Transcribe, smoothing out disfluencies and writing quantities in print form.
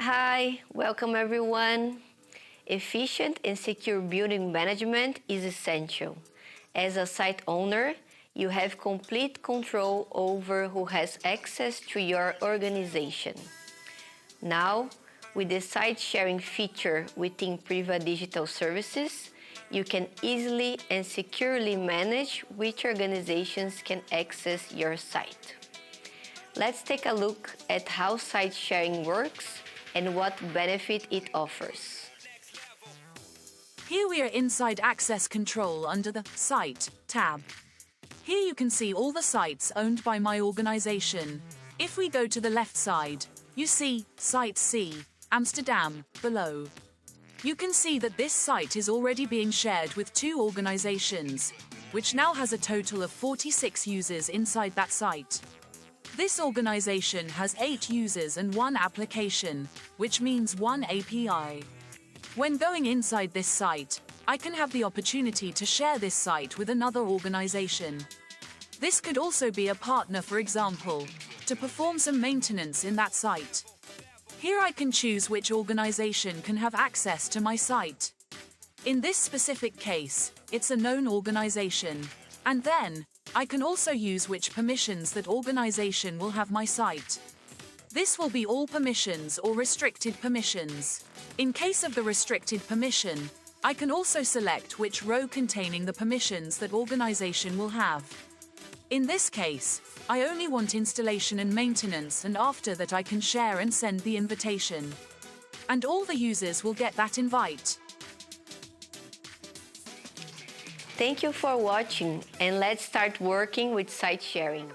Hi, welcome everyone. Efficient and secure building management is essential. As a site owner, you have complete control over who has access to your organization. Now, with the site sharing feature within Priva Digital Services, you can easily and securely manage which organizations can access your site. Let's take a look at how site sharing works and what benefit it offers. Here we are inside Access Control under the Site tab. Here you can see all the sites owned by my organization. If we go to the left side, you see Site C, Amsterdam, below. You can see that this site is already being shared with 2 organizations, which now has a total of 46 users inside that site. This organization has 8 users and 1 application, which means 1 API. When going inside this site, I can have the opportunity to share this site with another organization. This could also be a partner, for example, to perform some maintenance in that site. Here I can choose which organization can have access to my site. In this specific case, it's a known organization. And then, I can also use which permissions that organization will have my site. This will be all permissions or restricted permissions. In case of the restricted permission, I can also select which row containing the permissions that organization will have. In this case, I only want installation and maintenance, and after that I can share and send the invitation. And all the users will get that invite. Thank you for watching, and let's start working with site sharing.